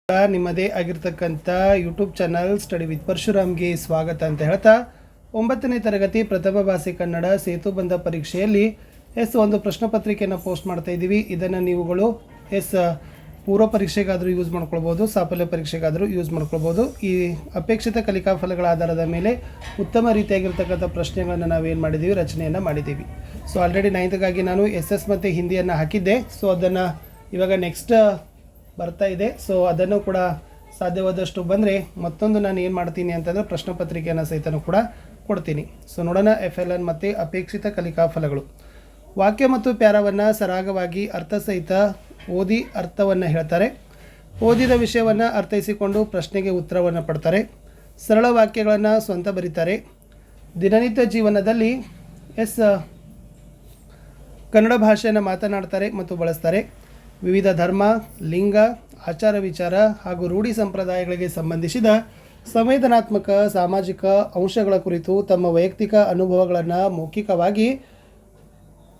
ನಿಮ್ಮದೇ ಆಗಿರ್ತಕ್ಕಂಥ YouTube channel study with ಪರಶುರಾಮ್ಗೆ ಸ್ವಾಗತ ಅಂತ ಹೇಳ್ತಾ 9ನೇ ತರಗತಿ ಪ್ರಥಮ ಭಾಷೆ ಕನ್ನಡ ಸೇತುಬಂಧ ಪರೀಕ್ಷೆಯಲ್ಲಿ ಒಂದು ಪ್ರಶ್ನೆ ಪತ್ರಿಕೆಯನ್ನು ಪೋಸ್ಟ್ ಮಾಡ್ತಾ ಇದ್ದೀವಿ. ಇದನ್ನು ನೀವುಗಳು ಪೂರ್ವ ಪರೀಕ್ಷೆಗಾದರೂ ಯೂಸ್ ಮಾಡ್ಕೊಳ್ಬೋದು, ಸಾಫಲ್ಯ ಪರೀಕ್ಷೆಗಾದರೂ ಯೂಸ್ ಮಾಡ್ಕೊಳ್ಬೋದು. ಈ ಅಪೇಕ್ಷಿತ ಕಲಿಕಾ ಫಲಗಳ ಆಧಾರದ ಮೇಲೆ ಉತ್ತಮ ರೀತಿಯಾಗಿರ್ತಕ್ಕಂಥ ಪ್ರಶ್ನೆಗಳನ್ನು ನಾವೇನು ಮಾಡಿದ್ದೀವಿ, ರಚನೆಯನ್ನು ಮಾಡಿದ್ದೀವಿ. ಸೊ ಆಲ್ರೆಡಿ 9ಗಾಗಿ ನಾನು SS ಮತ್ತು ಹಿಂದಿಯನ್ನು ಹಾಕಿದ್ದೆ. ಸೊ ಅದನ್ನು ಇವಾಗ ನೆಕ್ಸ್ಟ್ ಬರ್ತಾ ಇದೆ. ಸೊ ಅದನ್ನು ಕೂಡ ಸಾಧ್ಯವಾದಷ್ಟು ಬಂದರೆ ಮತ್ತೊಂದು ನಾನು ಏನು ಮಾಡ್ತೀನಿ ಅಂತಂದರೆ ಪ್ರಶ್ನೆ ಪತ್ರಿಕೆಯನ್ನು ಸಹಿತನೂ ಕೂಡ ಕೊಡ್ತೀನಿ. ಸೊ ನೋಡೋಣ FLN ಮತ್ತು ಅಪೇಕ್ಷಿತ ಕಲಿಕಾ ಫಲಗಳು. ವಾಕ್ಯ ಮತ್ತು ಪ್ಯಾರವನ್ನು ಸರಾಗವಾಗಿ ಅರ್ಥಸಹಿತ ಓದಿ ಅರ್ಥವನ್ನು ಹೇಳ್ತಾರೆ. ಓದಿದ ವಿಷಯವನ್ನು ಅರ್ಥೈಸಿಕೊಂಡು ಪ್ರಶ್ನೆಗೆ ಉತ್ತರವನ್ನು ಪಡ್ತಾರೆ. ಸರಳ ವಾಕ್ಯಗಳನ್ನು ಸ್ವಂತ ಬರೀತಾರೆ. ದಿನನಿತ್ಯ ಜೀವನದಲ್ಲಿ ಕನ್ನಡ ಭಾಷೆಯನ್ನು ಮಾತನಾಡ್ತಾರೆ ಮತ್ತು ಬಳಸ್ತಾರೆ. ವಿವಿಧ ಧರ್ಮ, ಲಿಂಗ, ಆಚಾರ ವಿಚಾರ ಹಾಗೂ ರೂಢಿ ಸಂಪ್ರದಾಯಗಳಿಗೆ ಸಂಬಂಧಿಸಿದ ಸಂವೇದನಾತ್ಮಕ ಸಾಮಾಜಿಕ ಅಂಶಗಳ ಕುರಿತು ತಮ್ಮ ವೈಯಕ್ತಿಕ ಅನುಭವಗಳನ್ನು ಮೌಖಿಕವಾಗಿ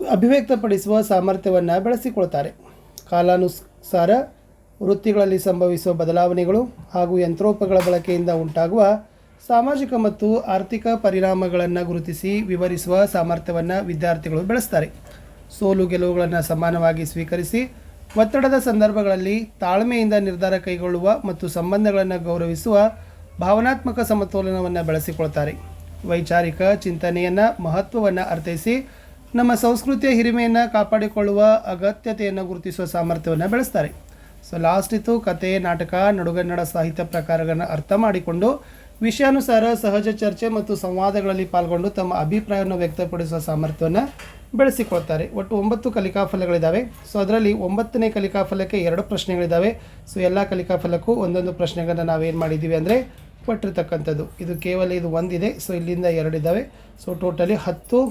ಅಭಿವ್ಯಕ್ತಪಡಿಸುವ ಸಾಮರ್ಥ್ಯವನ್ನು ಬೆಳೆಸಿಕೊಳ್ತಾರೆ. ಕಾಲಾನುಸಾರ ವೃತ್ತಿಗಳಲ್ಲಿ ಸಂಭವಿಸುವ ಬದಲಾವಣೆಗಳು ಹಾಗೂ ಯಂತ್ರೋಪಗಳ ಬಳಕೆಯಿಂದ ಉಂಟಾಗುವ ಸಾಮಾಜಿಕ ಮತ್ತು ಆರ್ಥಿಕ ಪರಿಣಾಮಗಳನ್ನು ಗುರುತಿಸಿ ವಿವರಿಸುವ ಸಾಮರ್ಥ್ಯವನ್ನು ವಿದ್ಯಾರ್ಥಿಗಳು ಬೆಳೆಸ್ತಾರೆ. ಸೋಲು ಗೆಲುವುಗಳನ್ನು ಸಮಾನವಾಗಿ ಸ್ವೀಕರಿಸಿ ಒತ್ತಡದ ಸಂದರ್ಭಗಳಲ್ಲಿ ತಾಳ್ಮೆಯಿಂದ ನಿರ್ಧಾರ ಕೈಗೊಳ್ಳುವ ಮತ್ತು ಸಂಬಂಧಗಳನ್ನು ಗೌರವಿಸುವ ಭಾವನಾತ್ಮಕ ಸಮತೋಲನವನ್ನು ಬೆಳೆಸಿಕೊಳ್ತಾರೆ. ವೈಚಾರಿಕ ಚಿಂತನೆಯನ್ನು ಮಹತ್ವವನ್ನು ಅರ್ಥೈಸಿ ನಮ್ಮ ಸಂಸ್ಕೃತಿಯ ಹಿರಿಮೆಯನ್ನು ಕಾಪಾಡಿಕೊಳ್ಳುವ ಅಗತ್ಯತೆಯನ್ನು ಗುರುತಿಸುವ ಸಾಮರ್ಥ್ಯವನ್ನು ಬೆಳೆಸ್ತಾರೆ. ಸೊ ಲಾಸ್ಟ್ ಇತ್ತು ಕತೆ, ನಾಟಕ, ನಡುಗನ್ನಡ ಸಾಹಿತ್ಯ ಪ್ರಕಾರಗಳನ್ನು ಅರ್ಥ ಮಾಡಿಕೊಂಡು ವಿಷಯಾನುಸಾರ ಸಹಜ ಚರ್ಚೆ ಮತ್ತು ಸಂವಾದಗಳಲ್ಲಿ ಪಾಲ್ಗೊಂಡು ತಮ್ಮ ಅಭಿಪ್ರಾಯವನ್ನು ವ್ಯಕ್ತಪಡಿಸುವ ಸಾಮರ್ಥ್ಯವನ್ನು ಬೆಳೆಸಿಕೊಳ್ತಾರೆ. ಒಟ್ಟು 9 ಕಲಿಕಾ ಫಲಗಳಿದ್ದಾವೆ. ಸೊ ಅದರಲ್ಲಿ 9ನೇ ಕಲಿಕಾ ಫಲಕ್ಕೆ 2 ಪ್ರಶ್ನೆಗಳಿದ್ದಾವೆ. ಸೊ ಎಲ್ಲ ಕಲಿಕಾ ಫಲಕ್ಕೂ ಒಂದೊಂದು ಪ್ರಶ್ನೆಗಳನ್ನು ನಾವೇನು ಮಾಡಿದ್ದೀವಿ ಅಂದರೆ ಕೊಟ್ಟಿರ್ತಕ್ಕಂಥದ್ದು. ಇದು ಕೇವಲ ಇದು ಒಂದಿದೆ. ಸೊ ಇಲ್ಲಿಂದ 2 ಇದ್ದಾವೆ. So totally 10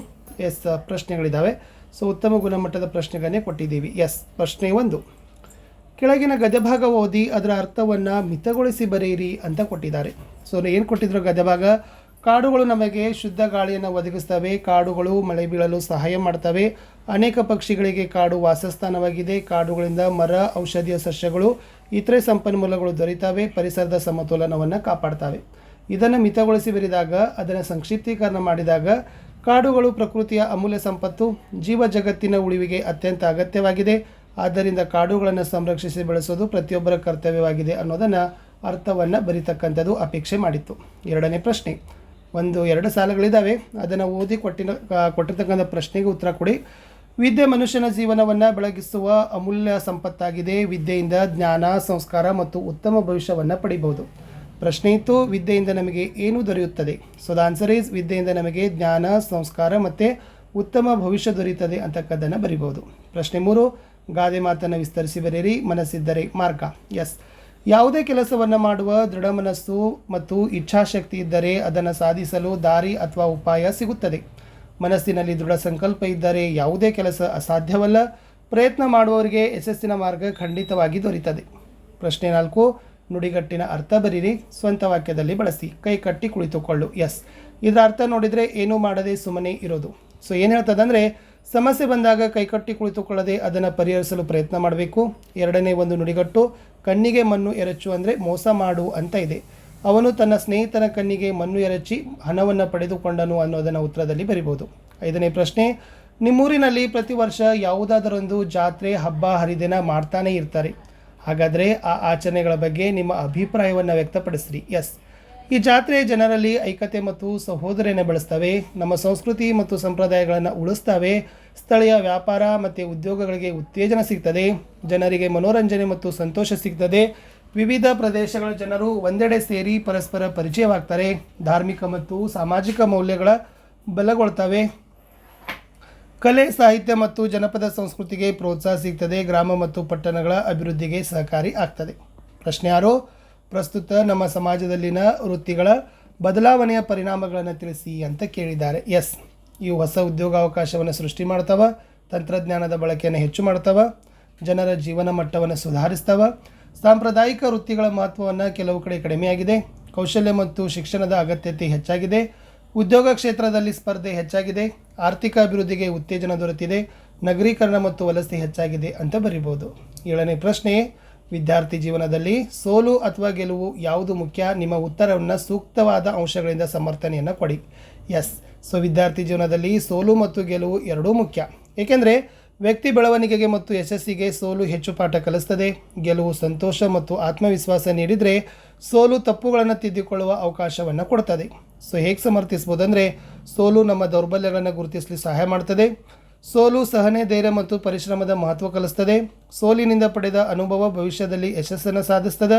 ಪ್ರಶ್ನೆಗಳಿದ್ದಾವೆ. ಸೊ ಉತ್ತಮ ಗುಣಮಟ್ಟದ ಪ್ರಶ್ನೆಗಳನ್ನೇ ಕೊಟ್ಟಿದ್ದೀವಿ. ಪ್ರಶ್ನೆ 1, ಕೆಳಗಿನ ಗದ್ಯಭಾಗ ಓದಿ ಅದರ ಅರ್ಥವನ್ನು ಮಿತಗೊಳಿಸಿ ಬರೆಯಿರಿ ಅಂತ ಕೊಟ್ಟಿದ್ದಾರೆ. ಸೊ ಏನು ಕೊಟ್ಟಿದ್ರು ಗದ್ಯಭಾಗ? ಕಾಡುಗಳು ನಮಗೆ ಶುದ್ಧ ಗಾಳಿಯನ್ನು ಒದಗಿಸ್ತವೆ. ಕಾಡುಗಳು ಮಳೆ ಬೀಳಲು ಸಹಾಯ ಮಾಡ್ತವೆ. ಅನೇಕ ಪಕ್ಷಿಗಳಿಗೆ ಕಾಡು ವಾಸಸ್ಥಾನವಾಗಿದೆ. ಕಾಡುಗಳಿಂದ ಮರ, ಔಷಧೀಯ ಸಸ್ಯಗಳು, ಇತರೆ ಸಂಪನ್ಮೂಲಗಳು ದೊರೆಯುತ್ತವೆ. ಪರಿಸರದ ಸಮತೋಲನವನ್ನು ಕಾಪಾಡ್ತವೆ. ಇದನ್ನು ಮಿತಗೊಳಿಸಿ ಬರೆದಾಗ, ಅದನ್ನು ಸಂಕ್ಷಿಪ್ತೀಕರಣ ಮಾಡಿದಾಗ, ಕಾಡುಗಳು ಪ್ರಕೃತಿಯ ಅಮೂಲ್ಯ ಸಂಪತ್ತು, ಜೀವ ಜಗತ್ತಿನ ಉಳಿವಿಗೆ ಅತ್ಯಂತ ಅಗತ್ಯವಾಗಿದೆ. ಆದ್ದರಿಂದ ಕಾಡುಗಳನ್ನು ಸಂರಕ್ಷಿಸಿ ಬೆಳೆಸೋದು ಪ್ರತಿಯೊಬ್ಬರ ಕರ್ತವ್ಯವಾಗಿದೆ ಅನ್ನೋದನ್ನು ಅರ್ಥವನ್ನು ಬರೀತಕ್ಕಂಥದ್ದು ಅಪೇಕ್ಷೆ ಮಾಡಿತ್ತು. 2ನೇ ಪ್ರಶ್ನೆ, 2 ಸಾಲುಗಳಿದ್ದಾವೆ. ಅದನ್ನು ಓದಿ ಕೊಟ್ಟಿರ್ತಕ್ಕಂಥ ಪ್ರಶ್ನೆಗೆ ಉತ್ತರ ಕೊಡಿ. ವಿದ್ಯೆ ಮನುಷ್ಯನ ಜೀವನವನ್ನು ಬೆಳಗಿಸುವ ಅಮೂಲ್ಯ ಸಂಪತ್ತಾಗಿದೆ. ವಿದ್ಯೆಯಿಂದ ಜ್ಞಾನ, ಸಂಸ್ಕಾರ ಮತ್ತು ಉತ್ತಮ ಭವಿಷ್ಯವನ್ನು ಪಡಿಬಹುದು. ಪ್ರಶ್ನೆ ಇತ್ತು, ವಿದ್ಯೆಯಿಂದ ನಮಗೆ ಏನು ದೊರೆಯುತ್ತದೆ? ಸೊ ದ ಆನ್ಸರ್ ಈಸ್, ವಿದ್ಯೆಯಿಂದ ನಮಗೆ ಜ್ಞಾನ, ಸಂಸ್ಕಾರ ಮತ್ತು ಉತ್ತಮ ಭವಿಷ್ಯ ದೊರೆಯುತ್ತದೆ ಅಂತಕ್ಕದ್ದನ್ನು ಬರಿಬೋದು. ಪ್ರಶ್ನೆ 3, ಗಾದೆ ಮಾತನ್ನು ವಿಸ್ತರಿಸಿ ಬರೆಯಿರಿ. ಮನಸ್ಸಿದ್ದರೆ ಮಾರ್ಗ. ಯಾವುದೇ ಕೆಲಸವನ್ನು ಮಾಡುವ ದೃಢ ಮನಸ್ಸು ಮತ್ತು ಇಚ್ಛಾಶಕ್ತಿ ಇದ್ದರೆ ಅದನ್ನು ಸಾಧಿಸಲು ದಾರಿ ಅಥವಾ ಉಪಾಯ ಸಿಗುತ್ತದೆ. ಮನಸ್ಸಿನಲ್ಲಿ ದೃಢ ಸಂಕಲ್ಪ ಇದ್ದರೆ ಯಾವುದೇ ಕೆಲಸ ಅಸಾಧ್ಯವಲ್ಲ. ಪ್ರಯತ್ನ ಮಾಡುವವರಿಗೆ ಯಶಸ್ಸಿನ ಮಾರ್ಗ ಖಂಡಿತವಾಗಿ ದೊರೆಯುತ್ತದೆ. ಪ್ರಶ್ನೆ 4, ನುಡಿಗಟ್ಟಿನ ಅರ್ಥ ಬರೀರಿ. ಸ್ವಂತ ವಾಕ್ಯದಲ್ಲಿ ಬಳಸಿ. ಕೈ ಕಟ್ಟಿ ಕುಳಿತುಕೊಳ್ಳು. ಇದರ ಅರ್ಥ ನೋಡಿದರೆ ಏನೂ ಮಾಡದೆ ಸುಮ್ಮನೆ ಇರೋದು. ಸೊ ಏನು ಹೇಳ್ತದಂದರೆ, ಸಮಸ್ಯೆ ಬಂದಾಗ ಕೈಕಟ್ಟಿ ಕುಳಿತುಕೊಳ್ಳದೆ ಅದನ್ನು ಪರಿಹರಿಸಲು ಪ್ರಯತ್ನ ಮಾಡಬೇಕು. 2ನೇ ಒಂದು ನುಡಿಗಟ್ಟು, ಕಣ್ಣಿಗೆ ಮಣ್ಣು ಎರಚು ಅಂದರೆ ಮೋಸ ಮಾಡು ಅಂತ ಇದೆ. ಅವನು ತನ್ನ ಸ್ನೇಹಿತನ ಕಣ್ಣಿಗೆ ಮಣ್ಣು ಎರಚಿ ಹಣವನ್ನು ಪಡೆದುಕೊಂಡನು ಅನ್ನೋದನ್ನು ಉತ್ತರದಲ್ಲಿ ಬರಿಬೋದು. 5ನೇ ಪ್ರಶ್ನೆ, ನಿಮ್ಮೂರಿನಲ್ಲಿ ಪ್ರತಿ ವರ್ಷ ಯಾವುದಾದರೊಂದು ಜಾತ್ರೆ, ಹಬ್ಬ, ಹರಿದಿನ ಮಾಡ್ತಾನೇ ಇರ್ತಾರೆ. ಹಾಗಾದರೆ ಆ ಆಚರಣೆಗಳ ಬಗ್ಗೆ ನಿಮ್ಮ ಅಭಿಪ್ರಾಯವನ್ನು ವ್ಯಕ್ತಪಡಿಸ್ರಿ. ಈ ಜಾತ್ರೆ ಜನರಲ್ಲಿ ಐಕ್ಯತೆ ಮತ್ತು ಸಹೋದರನ ಬೆಳೆಸ್ತವೆ. ನಮ್ಮ ಸಂಸ್ಕೃತಿ ಮತ್ತು ಸಂಪ್ರದಾಯಗಳನ್ನು ಉಳಿಸ್ತವೆ. ಸ್ಥಳೀಯ ವ್ಯಾಪಾರ ಮತ್ತು ಉದ್ಯೋಗಗಳಿಗೆ ಉತ್ತೇಜನ ಸಿಗ್ತದೆ. ಜನರಿಗೆ ಮನೋರಂಜನೆ ಮತ್ತು ಸಂತೋಷ ಸಿಗ್ತದೆ. ವಿವಿಧ ಪ್ರದೇಶಗಳ ಜನರು ಒಂದೆಡೆ ಸೇರಿ ಪರಸ್ಪರ ಪರಿಚಯವಾಗ್ತಾರೆ. ಧಾರ್ಮಿಕ ಮತ್ತು ಸಾಮಾಜಿಕ ಮೌಲ್ಯಗಳ ಬಲಗೊಳ್ತವೆ. ಕಲೆ, ಸಾಹಿತ್ಯ ಮತ್ತು ಜನಪದ ಸಂಸ್ಕೃತಿಗೆ ಪ್ರೋತ್ಸಾಹ ಸಿಗ್ತದೆ. ಗ್ರಾಮ ಮತ್ತು ಪಟ್ಟಣಗಳ ಅಭಿವೃದ್ಧಿಗೆ ಸಹಕಾರಿ ಆಗ್ತದೆ. ಪ್ರಶ್ನೆ 6, ಪ್ರಸ್ತುತ ನಮ್ಮ ಸಮಾಜದಲ್ಲಿನ ವೃತ್ತಿಗಳ ಬದಲಾವಣೆಯ ಪರಿಣಾಮಗಳನ್ನು ತಿಳಿಸಿ ಅಂತ ಕೇಳಿದ್ದಾರೆ. ಇವು ಹೊಸ ಉದ್ಯೋಗಾವಕಾಶವನ್ನು ಸೃಷ್ಟಿ ಮಾಡ್ತವೆ. ತಂತ್ರಜ್ಞಾನದ ಬಳಕೆಯನ್ನು ಹೆಚ್ಚು ಮಾಡ್ತವೆ. ಜನರ ಜೀವನ ಮಟ್ಟವನ್ನು ಸುಧಾರಿಸ್ತವೆ. ಸಾಂಪ್ರದಾಯಿಕ ವೃತ್ತಿಗಳ ಮಹತ್ವವನ್ನು ಕೆಲವು ಕಡೆ ಕಡಿಮೆಯಾಗಿದೆ. ಕೌಶಲ್ಯ ಮತ್ತು ಶಿಕ್ಷಣದ ಅಗತ್ಯತೆ ಹೆಚ್ಚಾಗಿದೆ. ಉದ್ಯೋಗ ಕ್ಷೇತ್ರದಲ್ಲಿ ಸ್ಪರ್ಧೆ ಹೆಚ್ಚಾಗಿದೆ. ಆರ್ಥಿಕ ಅಭಿವೃದ್ಧಿಗೆ ಉತ್ತೇಜನ ದೊರೆತಿದೆ. ನಗರೀಕರಣ ಮತ್ತು ವಲಸೆ ಹೆಚ್ಚಾಗಿದೆ ಅಂತ ಬರಿಬೋದು. 7ನೇ ಪ್ರಶ್ನೆ, ವಿದ್ಯಾರ್ಥಿ ಜೀವನದಲ್ಲಿ ಸೋಲು ಅಥವಾ ಗೆಲುವು ಯಾವುದು ಮುಖ್ಯ? ನಿಮ್ಮ ಉತ್ತರವನ್ನು ಸೂಕ್ತವಾದ ಅಂಶಗಳಿಂದ ಸಮರ್ಥನೆಯನ್ನು ಕೊಡಿ. ಎಸ್. ಸೊ ವಿದ್ಯಾರ್ಥಿ ಜೀವನದಲ್ಲಿ ಸೋಲು ಮತ್ತು ಗೆಲುವು ಎರಡೂ ಮುಖ್ಯ. ಏಕೆಂದರೆ ವ್ಯಕ್ತಿ ಬೆಳವಣಿಗೆಗೆ ಮತ್ತು ಯಶಸ್ಸಿಗೆ ಸೋಲು ಹೆಚ್ಚು ಪಾಠ ಕಲಿಸ್ತದೆ. ಗೆಲುವು ಸಂತೋಷ ಮತ್ತು ಆತ್ಮವಿಶ್ವಾಸ ನೀಡಿದರೆ ಸೋಲು ತಪ್ಪುಗಳನ್ನು ತಿದ್ದಿಕೊಳ್ಳುವ ಅವಕಾಶವನ್ನು ಕೊಡ್ತದೆ. ಸೊ ಹೇಗೆ ಸಮರ್ಥಿಸ್ಬೋದಂದರೆ, ಸೋಲು ನಮ್ಮ ದೌರ್ಬಲ್ಯಗಳನ್ನು ಗುರುತಿಸಲು ಸಹಾಯ ಮಾಡ್ತದೆ. ಸೋಲು ಸಹನೆ, ಧೈರ್ಯ ಮತ್ತು ಪರಿಶ್ರಮದ ಮಹತ್ವ ಕಲಿಸ್ತದೆ. ಸೋಲಿನಿಂದ ಪಡೆದ ಅನುಭವ ಭವಿಷ್ಯದಲ್ಲಿ ಯಶಸ್ಸನ್ನು ಸಾಧಿಸ್ತದೆ.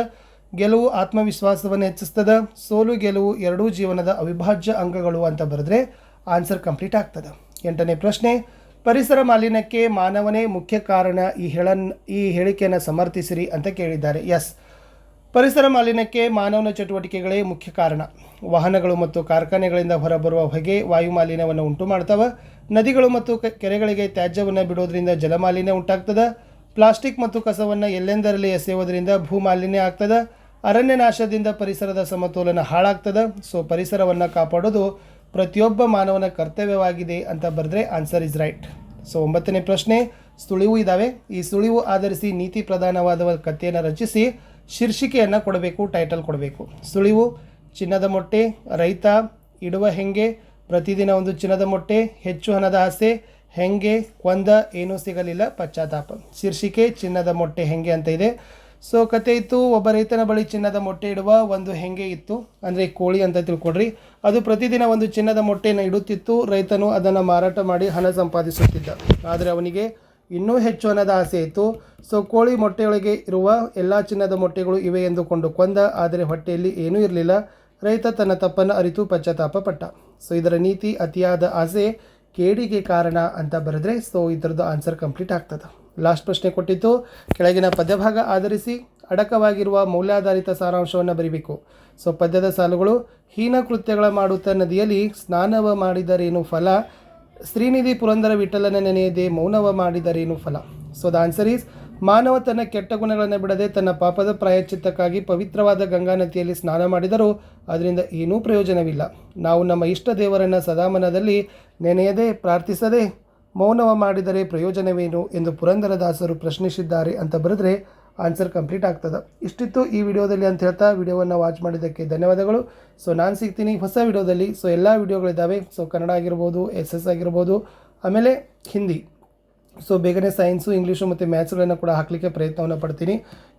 ಗೆಲುವು ಆತ್ಮವಿಶ್ವಾಸವನ್ನು ಹೆಚ್ಚಿಸ್ತದೆ. ಸೋಲು ಗೆಲುವು ಎರಡೂ ಜೀವನದ ಅವಿಭಾಜ್ಯ ಅಂಗಗಳು ಅಂತ ಬರೆದ್ರೆ ಆನ್ಸರ್ ಕಂಪ್ಲೀಟ್ ಆಗ್ತದೆ. 8ನೇ ಪ್ರಶ್ನೆ, ಪರಿಸರ ಮಾಲಿನ್ಯಕ್ಕೆ ಮಾನವನೇ ಮುಖ್ಯ ಕಾರಣ, ಈ ಹೇಳಿಕೆಯನ್ನು ಸಮರ್ಥಿಸಿರಿ ಅಂತ ಕೇಳಿದ್ದಾರೆ. ಎಸ್. ಪರಿಸರ ಮಾಲಿನ್ಯಕ್ಕೆ ಮಾನವನ ಚಟುವಟಿಕೆಗಳೇ ಮುಖ್ಯ ಕಾರಣ. ವಾಹನಗಳು ಮತ್ತು ಕಾರ್ಖಾನೆಗಳಿಂದ ಹೊರಬರುವ ಹೊಗೆ ವಾಯು ಮಾಲಿನ್ಯವನ್ನು ಉಂಟು ಮಾಡ್ತವೆ. ನದಿಗಳು ಮತ್ತು ಕೆರೆಗಳಿಗೆ ತ್ಯಾಜ್ಯವನ್ನು ಬಿಡೋದ್ರಿಂದ ಜಲಮಾಲಿನ್ಯ ಉಂಟಾಗ್ತದೆ. ಪ್ಲಾಸ್ಟಿಕ್ ಮತ್ತು ಕಸವನ್ನು ಎಲ್ಲೆಂದರಲ್ಲಿ ಎಸೆಯುವುದರಿಂದ ಭೂ ಮಾಲಿನ್ಯ ಆಗ್ತದೆ. ಅರಣ್ಯ ನಾಶದಿಂದ ಪರಿಸರದ ಸಮತೋಲನ ಹಾಳಾಗ್ತದೆ. ಸೊ ಪರಿಸರವನ್ನು ಕಾಪಾಡೋದು ಪ್ರತಿಯೊಬ್ಬ ಮಾನವನ ಕರ್ತವ್ಯವಾಗಿದೆ ಅಂತ ಬರೆದ್ರೆ ಆನ್ಸರ್ ಇಸ್ ರೈಟ್. ಸೊ 9ನೇ ಪ್ರಶ್ನೆ, ಸುಳಿವು ಇದ್ದಾವೆ. ಈ ಸುಳಿವು ಆಧರಿಸಿ ನೀತಿ ಪ್ರಧಾನವಾದ ಕಥೆಯನ್ನು ರಚಿಸಿ ಶೀರ್ಷಿಕೆಯನ್ನು ಕೊಡಬೇಕು, ಟೈಟಲ್ ಕೊಡಬೇಕು. ಸುಳಿವು: ಚಿನ್ನದ ಮೊಟ್ಟೆ, ರೈತ, ಇಡುವ ಹೆಂಗೆ, ಪ್ರತಿದಿನ ಒಂದು ಚಿನ್ನದ ಮೊಟ್ಟೆ, ಹೆಚ್ಚು ಹಣದ ಆಸೆ, ಹೆಂಗೆ, ಕೊಂದ, ಏನೂ ಸಿಗಲಿಲ್ಲ, ಪಶ್ಚಾತ್ತಾಪ. ಶೀರ್ಷಿಕೆ ಚಿನ್ನದ ಮೊಟ್ಟೆ ಹೆಂಗೆ ಅಂತ ಇದೆ. ಸೊ ಕತೆ ಇತ್ತು, ಒಬ್ಬ ರೈತನ ಬಳಿ ಚಿನ್ನದ ಮೊಟ್ಟೆ ಇಡುವ ಒಂದು ಹೆಂಗೆ ಇತ್ತು, ಅಂದರೆ ಕೋಳಿ ಅಂತ ತಿಳ್ಕೊಡ್ರಿ. ಅದು ಪ್ರತಿದಿನ ಒಂದು ಚಿನ್ನದ ಮೊಟ್ಟೆಯನ್ನು ಇಡುತ್ತಿತ್ತು. ರೈತನು ಅದನ್ನು ಮಾರಾಟ ಮಾಡಿ ಹಣ ಸಂಪಾದಿಸುತ್ತಿದ್ದ. ಆದರೆ ಅವನಿಗೆ ಇನ್ನೂ ಹೆಚ್ಚು ಹಣದ ಆಸೆ ಇತ್ತು. ಸೊ ಕೋಳಿ ಮೊಟ್ಟೆಯೊಳಗೆ ಇರುವ ಎಲ್ಲ ಚಿನ್ನದ ಮೊಟ್ಟೆಗಳು ಇವೆ ಎಂದುಕೊಂಡು ಕೊಂದ. ಆದರೆ ಹೊಟ್ಟೆಯಲ್ಲಿ ಏನೂ ಇರಲಿಲ್ಲ. ರೈತ ತನ್ನ ತಪ್ಪನ್ನು ಅರಿತು ಪಶ್ಚಾತ್ತಾಪ ಪಟ್ಟ. ಸೊ ಇದರ ನೀತಿ ಅತಿಯಾದ ಆಸೆ ಕೇಡಿಗೆ ಕಾರಣ ಅಂತ ಬರೆದ್ರೆ ಸೊ ಇದರದ್ದು ಆನ್ಸರ್ ಕಂಪ್ಲೀಟ್ ಆಗ್ತದೆ. ಲಾಸ್ಟ್ ಪ್ರಶ್ನೆ ಕೊಟ್ಟಿತ್ತು, ಕೆಳಗಿನ ಪದ್ಯಭಾಗ ಆಧರಿಸಿ ಅಡಕವಾಗಿರುವ ಮೌಲ್ಯಾಧಾರಿತ ಸಾರಾಂಶವನ್ನು ಬರೀಬೇಕು. ಸೊ ಪದ್ಯದ ಸಾಲುಗಳು: ಹೀನ ಕೃತ್ಯಗಳ ಮಾಡುತ್ತಾ ನದಿಯಲ್ಲಿ ಸ್ನಾನವ ಮಾಡಿದರೇನು ಫಲ, ಶ್ರೀನಿಧಿ ಪುರಂದರ ವಿಠಲನ ನೆನೆಯದೆ ಮೌನವ ಮಾಡಿದರೇನು ಫಲ. ಸೊ ದ ಆನ್ಸರ್ ಈಸ್, ಮಾನವ ತನ್ನ ಕೆಟ್ಟ ಗುಣಗಳನ್ನು ಬಿಡದೆ ತನ್ನ ಪಾಪದ ಪ್ರಾಯಶ್ಚಿತ್ತಕ್ಕಾಗಿ ಪವಿತ್ರವಾದ ಗಂಗಾ ನದಿಯಲ್ಲಿ ಸ್ನಾನ ಮಾಡಿದರೂ ಅದರಿಂದ ಏನೂ ಪ್ರಯೋಜನವಿಲ್ಲ. ನಾವು ನಮ್ಮ ಇಷ್ಟ ದೇವರನ್ನು ಸದಾಮನದಲ್ಲಿ ನೆನೆಯದೆ ಪ್ರಾರ್ಥಿಸದೆ ಮೌನವ ಮಾಡಿದರೆ ಪ್ರಯೋಜನವೇನು ಎಂದು ಪುರಂದರದಾಸರು ಪ್ರಶ್ನಿಸಿದ್ದಾರೆ ಅಂತ ಬರೆದ್ರೆ ಆನ್ಸರ್ ಕಂಪ್ಲೀಟ್ ಆಗ್ತದೆ. ಇಷ್ಟಿತ್ತು ಈ ವಿಡಿಯೋದಲ್ಲಿ ಅಂತ ಹೇಳ್ತಾ ವಿಡಿಯೋವನ್ನು ವಾಚ್ ಮಾಡಿದ್ದಕ್ಕೆ ಧನ್ಯವಾದಗಳು. ಸೊ ನಾನು ಸಿಗ್ತೀನಿ ಹೊಸ ವಿಡಿಯೋದಲ್ಲಿ. ಸೊ ಎಲ್ಲ ವಿಡಿಯೋಗಳಿದ್ದಾವೆ. ಸೊ ಕನ್ನಡ ಆಗಿರ್ಬೋದು, SS ಆಗಿರ್ಬೋದು, ಆಮೇಲೆ ಹಿಂದಿ. ಸೊ ಬೇಗನೆ ಸೈನ್ಸು, ಇಂಗ್ಲೀಷು ಮತ್ತು ಮ್ಯಾಥ್ಸ್ಗಳನ್ನು ಕೂಡ ಹಾಕಲಿಕ್ಕೆ ಪ್ರಯತ್ನವನ್ನು ಪಡ್ತೀನಿ.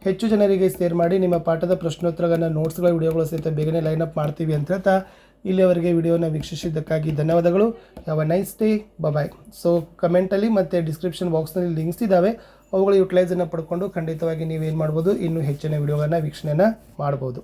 ಹೆಚ್ಚು ಜನರಿಗೆ ಶೇರ್ ಮಾಡಿ. ನಿಮ್ಮ ಪಾಠದ ಪ್ರಶ್ನೋತ್ತರಗಳನ್ನು, ನೋಟ್ಸ್ಗಳ ವಿಡಿಯೋಗಳು ಸಹಿತ ಬೇಗನೆ ಲೈನಪ್ ಮಾಡ್ತೀವಿ ಅಂತ ಹೇಳ್ತಾ ಇಲ್ಲಿಯವರೆಗೆ ವಿಡಿಯೋನ ವೀಕ್ಷಿಸಿದ್ದಕ್ಕಾಗಿ ಧನ್ಯವಾದಗಳು. Have a nice day. Bye. So ಕಮೆಂಟಲ್ಲಿ ಮತ್ತು ಡಿಸ್ಕ್ರಿಪ್ಷನ್ ಬಾಕ್ಸ್ನಲ್ಲಿ ಲಿಂಕ್ಸ್ ಇದ್ದಾವೆ. ಅವುಗಳ ಯುಟಿಲೈಸನ್ನು ಪಡ್ಕೊಂಡು ಖಂಡಿತವಾಗಿ ನೀವೇನು ಮಾಡ್ಬೋದು, ಇನ್ನೂ ಹೆಚ್ಚಿನ ವಿಡಿಯೋಗಳನ್ನು ವೀಕ್ಷಣೆಯನ್ನು ಮಾಡ್ಬೋದು.